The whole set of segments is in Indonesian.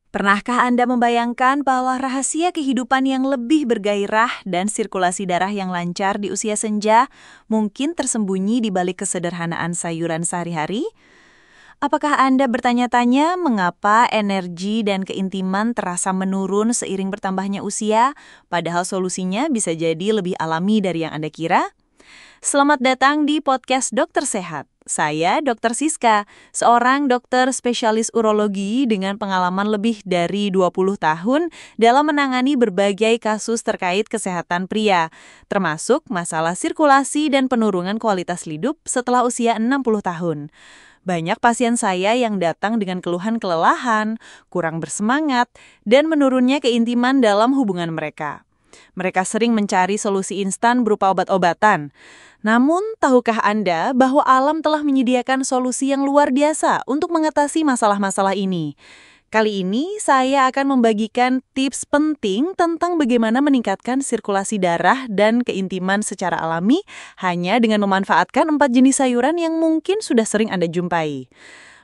Pernahkah Anda membayangkan bahwa rahasia kehidupan yang lebih bergairah dan sirkulasi darah yang lancar di usia senja mungkin tersembunyi di balik kesederhanaan sayuran sehari-hari? Apakah Anda bertanya-tanya mengapa energi dan keintiman terasa menurun seiring bertambahnya usia, padahal solusinya bisa jadi lebih alami dari yang Anda kira? Selamat datang di podcast Dokter Sehat. Saya Dr. Siska, seorang dokter spesialis urologi dengan pengalaman lebih dari 20 tahun dalam menangani berbagai kasus terkait kesehatan pria, termasuk masalah sirkulasi dan penurunan kualitas hidup setelah usia 60 tahun. Banyak pasien saya yang datang dengan keluhan kelelahan, kurang bersemangat, dan menurunnya keintiman dalam hubungan mereka. Mereka sering mencari solusi instan berupa obat-obatan. Namun, tahukah Anda bahwa alam telah menyediakan solusi yang luar biasa untuk mengatasi masalah-masalah ini? Kali ini, saya akan membagikan tips penting tentang bagaimana meningkatkan sirkulasi darah dan keintiman secara alami hanya dengan memanfaatkan 4 jenis sayuran yang mungkin sudah sering Anda jumpai.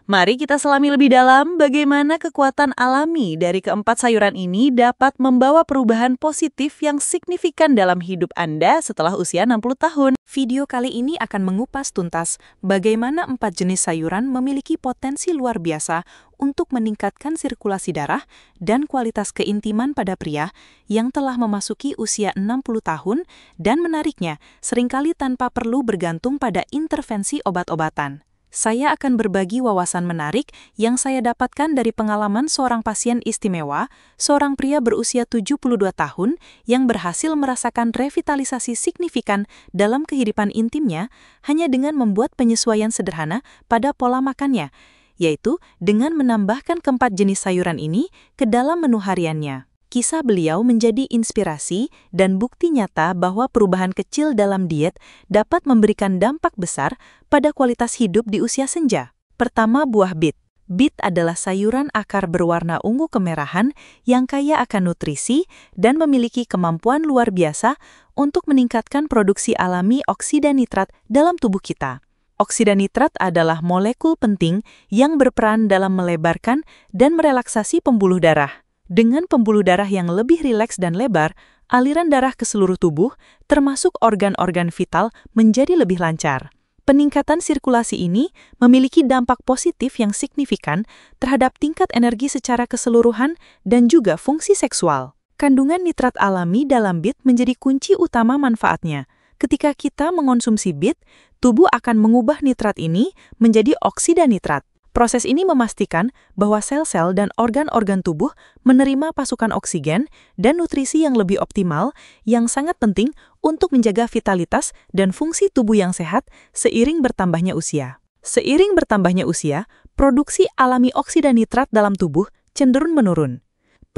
Mari kita selami lebih dalam bagaimana kekuatan alami dari keempat sayuran ini dapat membawa perubahan positif yang signifikan dalam hidup Anda setelah usia 60 tahun. Video kali ini akan mengupas tuntas bagaimana 4 jenis sayuran memiliki potensi luar biasa untuk meningkatkan sirkulasi darah dan kualitas keintiman pada pria yang telah memasuki usia 60 tahun dan menariknya seringkali tanpa perlu bergantung pada intervensi obat-obatan. Saya akan berbagi wawasan menarik yang saya dapatkan dari pengalaman seorang pasien istimewa, seorang pria berusia 72 tahun yang berhasil merasakan revitalisasi signifikan dalam kehidupan intimnya hanya dengan membuat penyesuaian sederhana pada pola makannya, yaitu dengan menambahkan keempat jenis sayuran ini ke dalam menu hariannya. Kisah beliau menjadi inspirasi dan bukti nyata bahwa perubahan kecil dalam diet dapat memberikan dampak besar pada kualitas hidup di usia senja. Pertama, buah bit. Bit adalah sayuran akar berwarna ungu kemerahan yang kaya akan nutrisi dan memiliki kemampuan luar biasa untuk meningkatkan produksi alami oksida nitrat dalam tubuh kita. Oksida nitrat adalah molekul penting yang berperan dalam melebarkan dan merelaksasi pembuluh darah. Dengan pembuluh darah yang lebih rileks dan lebar, aliran darah ke seluruh tubuh, termasuk organ-organ vital, menjadi lebih lancar. Peningkatan sirkulasi ini memiliki dampak positif yang signifikan terhadap tingkat energi secara keseluruhan dan juga fungsi seksual. Kandungan nitrat alami dalam bit menjadi kunci utama manfaatnya. Ketika kita mengonsumsi bit, tubuh akan mengubah nitrat ini menjadi oksida nitrat. Proses ini memastikan bahwa sel-sel dan organ-organ tubuh menerima pasukan oksigen dan nutrisi yang lebih optimal yang sangat penting untuk menjaga vitalitas dan fungsi tubuh yang sehat seiring bertambahnya usia. Seiring bertambahnya usia, produksi alami oksida nitrat dalam tubuh cenderung menurun.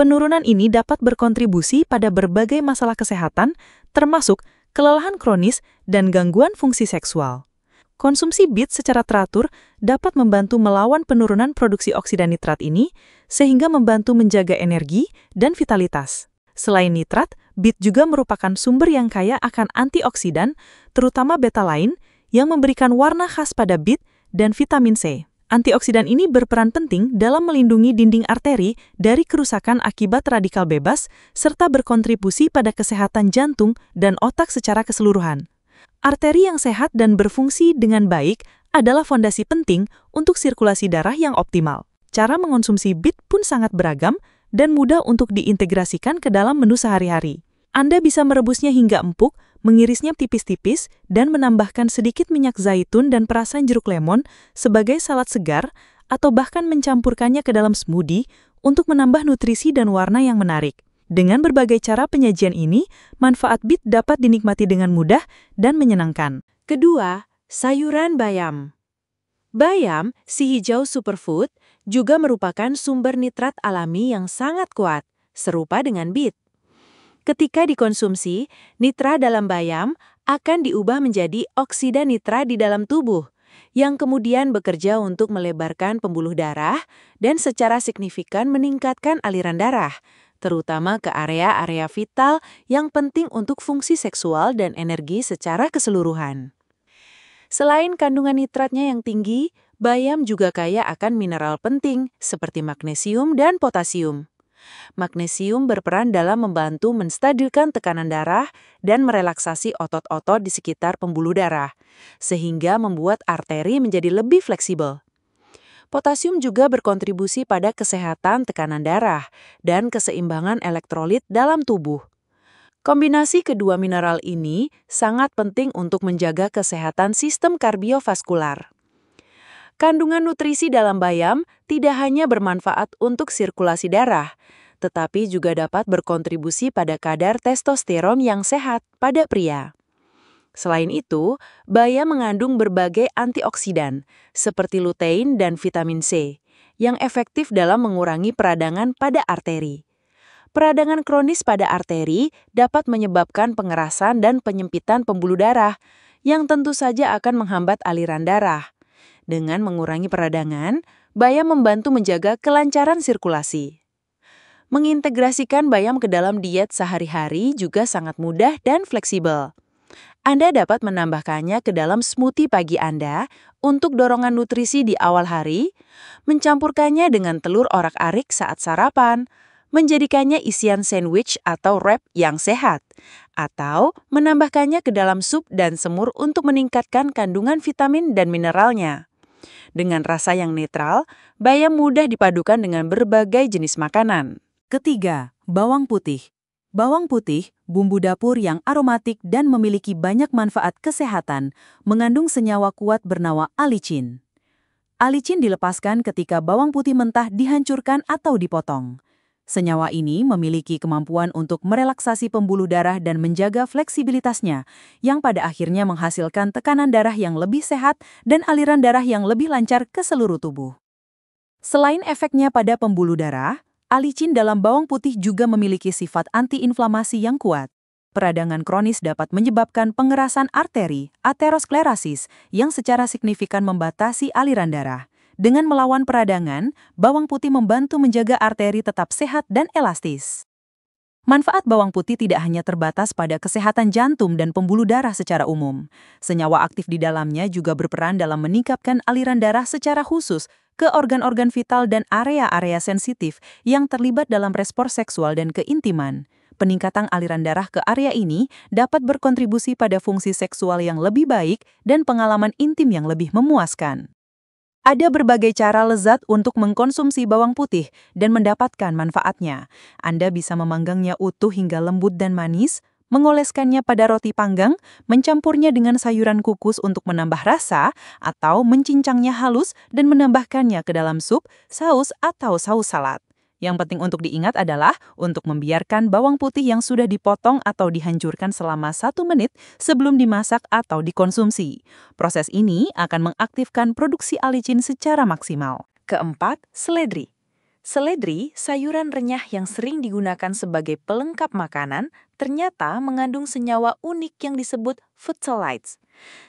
Penurunan ini dapat berkontribusi pada berbagai masalah kesehatan, termasuk kelelahan kronis dan gangguan fungsi seksual. Konsumsi bit secara teratur dapat membantu melawan penurunan produksi oksida nitrat ini, sehingga membantu menjaga energi dan vitalitas. Selain nitrat, bit juga merupakan sumber yang kaya akan antioksidan, terutama betalain, yang memberikan warna khas pada bit dan vitamin C. Antioksidan ini berperan penting dalam melindungi dinding arteri dari kerusakan akibat radikal bebas, serta berkontribusi pada kesehatan jantung dan otak secara keseluruhan. Arteri yang sehat dan berfungsi dengan baik adalah fondasi penting untuk sirkulasi darah yang optimal. Cara mengonsumsi bit pun sangat beragam dan mudah untuk diintegrasikan ke dalam menu sehari-hari. Anda bisa merebusnya hingga empuk, mengirisnya tipis-tipis, dan menambahkan sedikit minyak zaitun dan perasan jeruk lemon sebagai salad segar, atau bahkan mencampurkannya ke dalam smoothie untuk menambah nutrisi dan warna yang menarik. Dengan berbagai cara penyajian ini, manfaat bit dapat dinikmati dengan mudah dan menyenangkan. Kedua, sayuran bayam. Bayam, si hijau superfood, juga merupakan sumber nitrat alami yang sangat kuat, serupa dengan bit. Ketika dikonsumsi, nitrat dalam bayam akan diubah menjadi oksida nitrat di dalam tubuh, yang kemudian bekerja untuk melebarkan pembuluh darah dan secara signifikan meningkatkan aliran darah, terutama ke area-area vital yang penting untuk fungsi seksual dan energi secara keseluruhan. Selain kandungan nitratnya yang tinggi, bayam juga kaya akan mineral penting seperti magnesium dan potasium. Magnesium berperan dalam membantu menstabilkan tekanan darah dan merelaksasi otot-otot di sekitar pembuluh darah, sehingga membuat arteri menjadi lebih fleksibel. Potasium juga berkontribusi pada kesehatan tekanan darah dan keseimbangan elektrolit dalam tubuh. Kombinasi kedua mineral ini sangat penting untuk menjaga kesehatan sistem kardiovaskular. Kandungan nutrisi dalam bayam tidak hanya bermanfaat untuk sirkulasi darah, tetapi juga dapat berkontribusi pada kadar testosteron yang sehat pada pria. Selain itu, bayam mengandung berbagai antioksidan, seperti lutein dan vitamin C, yang efektif dalam mengurangi peradangan pada arteri. Peradangan kronis pada arteri dapat menyebabkan pengerasan dan penyempitan pembuluh darah, yang tentu saja akan menghambat aliran darah. Dengan mengurangi peradangan, bayam membantu menjaga kelancaran sirkulasi. Mengintegrasikan bayam ke dalam diet sehari-hari juga sangat mudah dan fleksibel. Anda dapat menambahkannya ke dalam smoothie pagi Anda untuk dorongan nutrisi di awal hari, mencampurkannya dengan telur orak-arik saat sarapan, menjadikannya isian sandwich atau wrap yang sehat, atau menambahkannya ke dalam sup dan semur untuk meningkatkan kandungan vitamin dan mineralnya. Dengan rasa yang netral, bayam mudah dipadukan dengan berbagai jenis makanan. Ketiga, bawang putih. Bawang putih, bumbu dapur yang aromatik dan memiliki banyak manfaat kesehatan, mengandung senyawa kuat bernama allicin. Allicin dilepaskan ketika bawang putih mentah dihancurkan atau dipotong. Senyawa ini memiliki kemampuan untuk merelaksasi pembuluh darah dan menjaga fleksibilitasnya, yang pada akhirnya menghasilkan tekanan darah yang lebih sehat dan aliran darah yang lebih lancar ke seluruh tubuh. Selain efeknya pada pembuluh darah, allicin dalam bawang putih juga memiliki sifat antiinflamasi yang kuat. Peradangan kronis dapat menyebabkan pengerasan arteri, aterosklerosis, yang secara signifikan membatasi aliran darah. Dengan melawan peradangan, bawang putih membantu menjaga arteri tetap sehat dan elastis. Manfaat bawang putih tidak hanya terbatas pada kesehatan jantung dan pembuluh darah secara umum. Senyawa aktif di dalamnya juga berperan dalam meningkatkan aliran darah secara khusus ke organ-organ vital dan area-area sensitif yang terlibat dalam respons seksual dan keintiman. Peningkatan aliran darah ke area ini dapat berkontribusi pada fungsi seksual yang lebih baik dan pengalaman intim yang lebih memuaskan. Ada berbagai cara lezat untuk mengkonsumsi bawang putih dan mendapatkan manfaatnya. Anda bisa memanggangnya utuh hingga lembut dan manis, mengoleskannya pada roti panggang, mencampurnya dengan sayuran kukus untuk menambah rasa, atau mencincangnya halus dan menambahkannya ke dalam sup, saus, atau saus salad. Yang penting untuk diingat adalah untuk membiarkan bawang putih yang sudah dipotong atau dihancurkan selama 1 menit sebelum dimasak atau dikonsumsi. Proses ini akan mengaktifkan produksi allicin secara maksimal. Keempat, seledri. Seledri, sayuran renyah yang sering digunakan sebagai pelengkap makanan, ternyata mengandung senyawa unik yang disebut phtalates.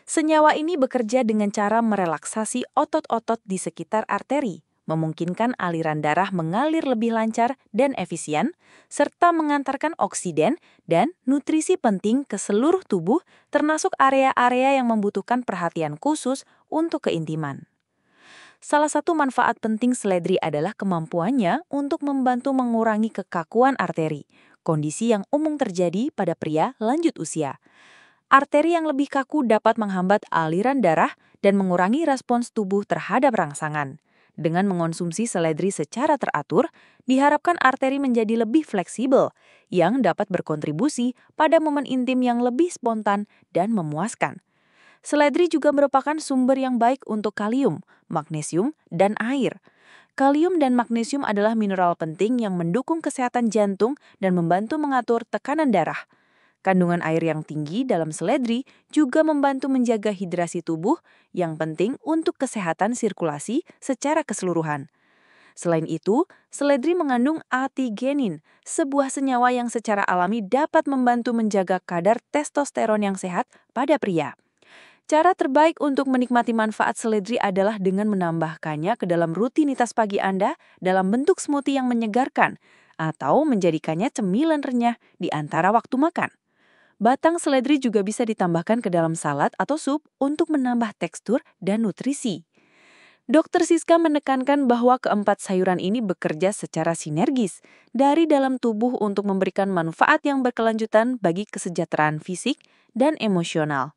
Senyawa ini bekerja dengan cara merelaksasi otot-otot di sekitar arteri, memungkinkan aliran darah mengalir lebih lancar dan efisien, serta mengantarkan oksigen dan nutrisi penting ke seluruh tubuh, termasuk area-area yang membutuhkan perhatian khusus untuk keintiman. Salah satu manfaat penting seledri adalah kemampuannya untuk membantu mengurangi kekakuan arteri, kondisi yang umum terjadi pada pria lanjut usia. Arteri yang lebih kaku dapat menghambat aliran darah dan mengurangi respons tubuh terhadap rangsangan. Dengan mengonsumsi seledri secara teratur, diharapkan arteri menjadi lebih fleksibel, yang dapat berkontribusi pada momen intim yang lebih spontan dan memuaskan. Seledri juga merupakan sumber yang baik untuk kalium, magnesium, dan air. Kalium dan magnesium adalah mineral penting yang mendukung kesehatan jantung dan membantu mengatur tekanan darah. Kandungan air yang tinggi dalam seledri juga membantu menjaga hidrasi tubuh yang penting untuk kesehatan sirkulasi secara keseluruhan. Selain itu, seledri mengandung artigenin, sebuah senyawa yang secara alami dapat membantu menjaga kadar testosteron yang sehat pada pria. Cara terbaik untuk menikmati manfaat seledri adalah dengan menambahkannya ke dalam rutinitas pagi Anda dalam bentuk smoothie yang menyegarkan, atau menjadikannya cemilan renyah di antara waktu makan. Batang seledri juga bisa ditambahkan ke dalam salad atau sup untuk menambah tekstur dan nutrisi. Dr. Siska menekankan bahwa keempat sayuran ini bekerja secara sinergis dari dalam tubuh untuk memberikan manfaat yang berkelanjutan bagi kesejahteraan fisik dan emosional.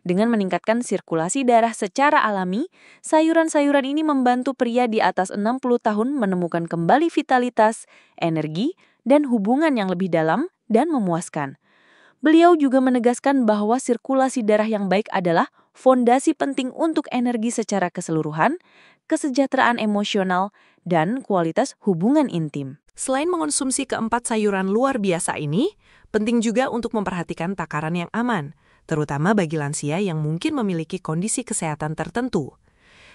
Dengan meningkatkan sirkulasi darah secara alami, sayuran-sayuran ini membantu pria di atas 60 tahun menemukan kembali vitalitas, energi, dan hubungan yang lebih dalam dan memuaskan. Beliau juga menegaskan bahwa sirkulasi darah yang baik adalah fondasi penting untuk energi secara keseluruhan, kesejahteraan emosional, dan kualitas hubungan intim. Selain mengonsumsi keempat sayuran luar biasa ini, penting juga untuk memperhatikan takaran yang aman, terutama bagi lansia yang mungkin memiliki kondisi kesehatan tertentu.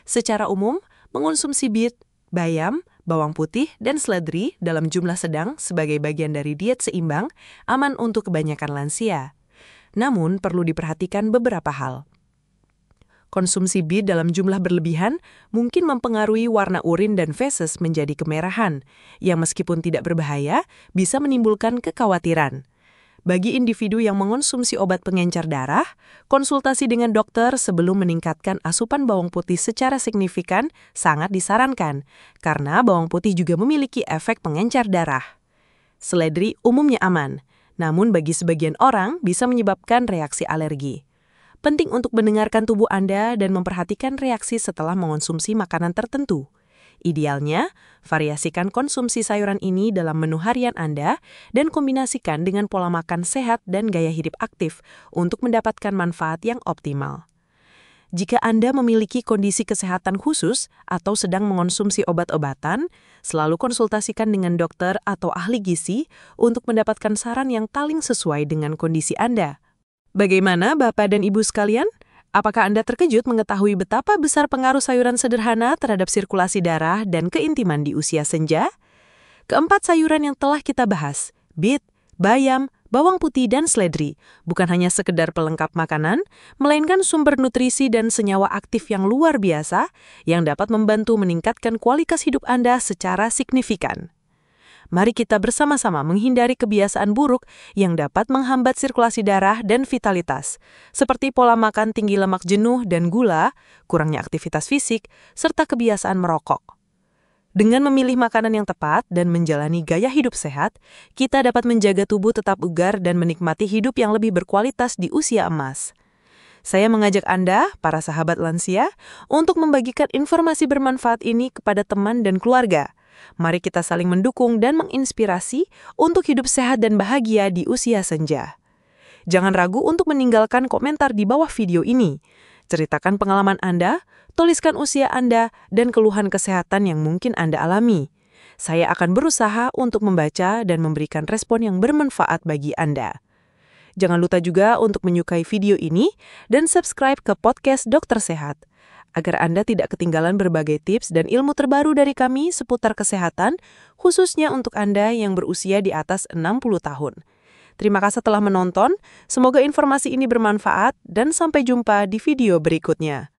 Secara umum, mengonsumsi beet, bayam, bawang putih, dan seledri dalam jumlah sedang sebagai bagian dari diet seimbang aman untuk kebanyakan lansia. Namun, perlu diperhatikan beberapa hal. Konsumsi beet dalam jumlah berlebihan mungkin mempengaruhi warna urin dan feses menjadi kemerahan, yang meskipun tidak berbahaya, bisa menimbulkan kekhawatiran. Bagi individu yang mengonsumsi obat pengencer darah, konsultasi dengan dokter sebelum meningkatkan asupan bawang putih secara signifikan sangat disarankan, karena bawang putih juga memiliki efek pengencer darah. Seledri umumnya aman, namun bagi sebagian orang bisa menyebabkan reaksi alergi. Penting untuk mendengarkan tubuh Anda dan memperhatikan reaksi setelah mengonsumsi makanan tertentu. Idealnya, variasikan konsumsi sayuran ini dalam menu harian Anda dan kombinasikan dengan pola makan sehat dan gaya hidup aktif untuk mendapatkan manfaat yang optimal. Jika Anda memiliki kondisi kesehatan khusus atau sedang mengonsumsi obat-obatan, selalu konsultasikan dengan dokter atau ahli gizi untuk mendapatkan saran yang paling sesuai dengan kondisi Anda. Bagaimana Bapak dan Ibu sekalian? Apakah Anda terkejut mengetahui betapa besar pengaruh sayuran sederhana terhadap sirkulasi darah dan keintiman di usia senja? Keempat sayuran yang telah kita bahas, beet, bayam, bawang putih, dan seledri, bukan hanya sekedar pelengkap makanan, melainkan sumber nutrisi dan senyawa aktif yang luar biasa yang dapat membantu meningkatkan kualitas hidup Anda secara signifikan. Mari kita bersama-sama menghindari kebiasaan buruk yang dapat menghambat sirkulasi darah dan vitalitas, seperti pola makan tinggi lemak jenuh dan gula, kurangnya aktivitas fisik, serta kebiasaan merokok. Dengan memilih makanan yang tepat dan menjalani gaya hidup sehat, kita dapat menjaga tubuh tetap bugar dan menikmati hidup yang lebih berkualitas di usia emas. Saya mengajak Anda, para sahabat lansia, untuk membagikan informasi bermanfaat ini kepada teman dan keluarga. Mari kita saling mendukung dan menginspirasi untuk hidup sehat dan bahagia di usia senja. Jangan ragu untuk meninggalkan komentar di bawah video ini. Ceritakan pengalaman Anda, tuliskan usia Anda, dan keluhan kesehatan yang mungkin Anda alami. Saya akan berusaha untuk membaca dan memberikan respon yang bermanfaat bagi Anda. Jangan lupa juga untuk menyukai video ini dan subscribe ke podcast Dokter Sehat, agar Anda tidak ketinggalan berbagai tips dan ilmu terbaru dari kami seputar kesehatan, khususnya untuk Anda yang berusia di atas 60 tahun. Terima kasih telah menonton, semoga informasi ini bermanfaat, dan sampai jumpa di video berikutnya.